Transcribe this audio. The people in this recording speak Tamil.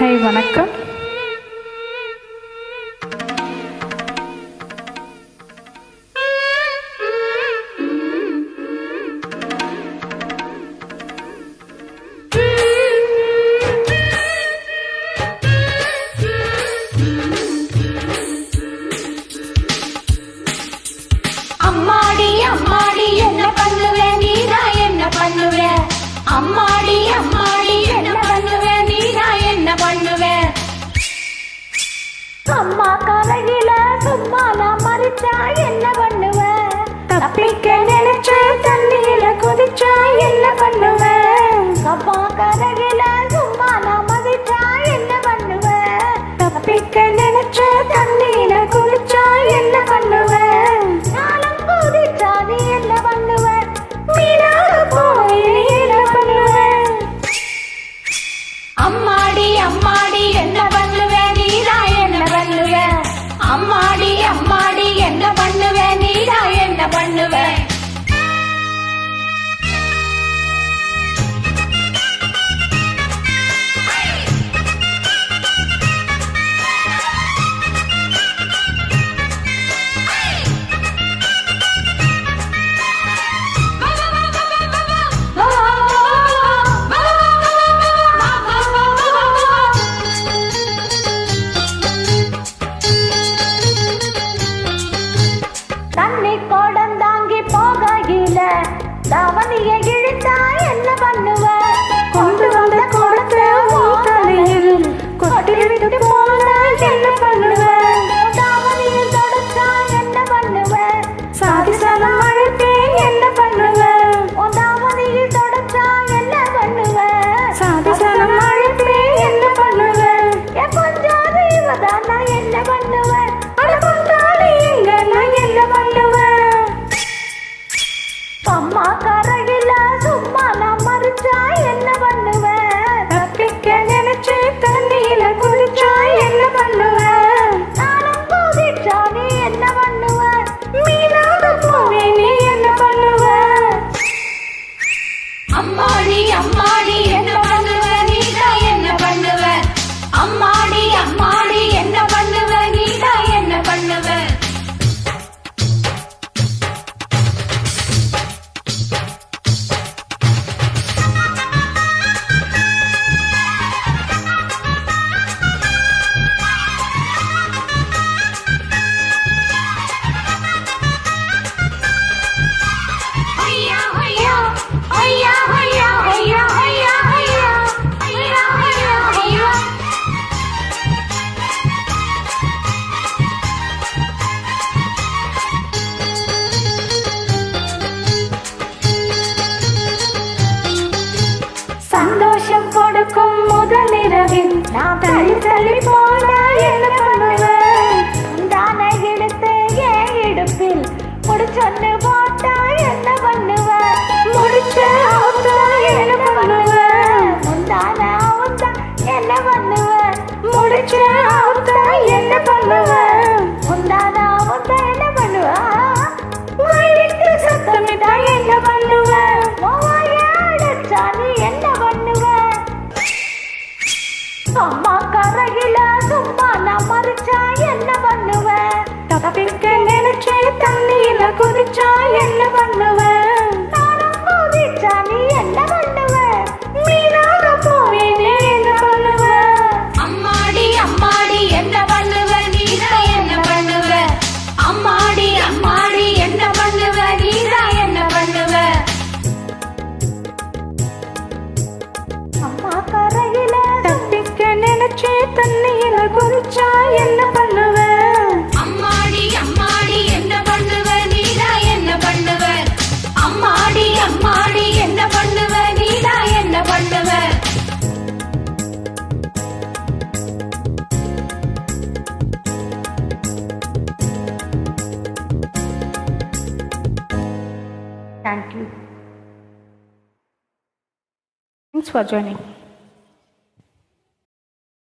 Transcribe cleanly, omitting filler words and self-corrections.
ஹாய் வணக்கம். அம்மாடி அம்மாடி என்ன பண்ணுவே நீதா என்ன பண்ணுவே அம்மாடி அம்மாடி என்ன பண்ணுவே நீதா என்ன பண்ணுவே அம்மா கரையில சும்மா நான் மறிச்சா என்ன பண்ணுவே தப்பிக்க நினைச்ச தண்ணியில குதிச்சா என்ன பண்ணுவே அம்மா கரையில சும்மா நான் மறிச்சா என்ன பண்ணுவே தப்பிக்க நினைச்ச தண்ணியில குதிச்சா என்ன பண்ணுவே அம்மாடி அம்மாடி என்ன பண்ணுவே நீதா என்ன பண்ணுவே அம்மாடி அம்மாடி என்ன பண்ணுவே நீதா என்ன பண்ணுவே தாவணியை இழுத்தா என்ன பண்ணுவ கொண்டு வந்த கோலத்தை தலையில் கொட்டி விட்டு போனா என்ன பண்ணுவ தாவணியை தொடச்சா என்ன பண்ணுவ சாதிசனம் அழைப்பே என்ன பண்ணுவ தாவணியில் தொடச்சா என்ன பண்ணுவ சாதிசனம் அழைப்பே என்ன பண்ணுவ கொஞ்சம் அறிவதான் நான் என்ன பண்ணுவேன் அட கொண்டாடி எங்க நான் என்ன பண்ணுவேன் அம்மா கரையில சும்மா நான் மறிச்சா என்ன பண்ணுவேன் தப்பிக்க நினைச்சு தண்ணியில குளிச்சா என்ன பண்ணுவேன் நானும் குதிச்சா நீ என்ன பண்ணுவேன் மீனாக போவே நீ என்ன பண்ணுவேன் அம்மாடி அம்மாடி என்ன பண்ணுவேன் நீதா என்ன பண்ணுவேன் அம்மாடி அம்மாடி என்ன பண்ணுவேன் நீதா என்ன பண்ணுவேன் சந்தோஷம் கொடுக்கும் முதலிரவில் நான் தள்ளி தள்ளி போனா என்ன பண்ணுவேன் தானே எடுத்து ஏன் இடுப்பில் முடிச்சொன்னு போட்டா என்ன பண்ணுவேன் முடிச்ச அவுத்தா என்ன பண்ணுவேன் முந்தான அவுத்தா என்ன பண்ணுவேன் முடிச்ச அவுத்தா என்ன பண்ணுவேன் முந்தான அவுத்தா என்ன பண்ணுவேன் வயிற்று சத்தமிட்டா என்ன பண்ணுவேன் அடைச்சா நீ என்ன பண்ணுவேன் அம்மா கரையில சும்மா நான் மறிச்சா என்ன பண்ணுவேன் தப்பிக்க நினைச்சே தண்ணியில குதிச்சா என்ன பண்ணுவேன் நானும் குதிச்சா நீ என்ன பண்ணுவேன் மீனாக போவே நீ என்ன பண்ணுவேன் அம்மாடி அம்மாடி என்ன பண்ணுவேன் நீதா என்ன பண்ணுவேன் அம்மாடி அம்மாடி என்ன பண்ணுவேன் நீதா என்ன பண்ணுவேன் அம்மா கரையில தப்பிக்க நினைச்சே தண்ணியில குதிச்சா என்ன பண்ணுவேன் அம்மாடி அம்மாடி என்ன பண்ணுவேன் நீதா என்ன பண்ணுவேன் அம்மாடி அம்மாடி என்ன பண்ணுவேன் நீதா என்ன பண்ணுவேன் Thank you. Thanks for joining.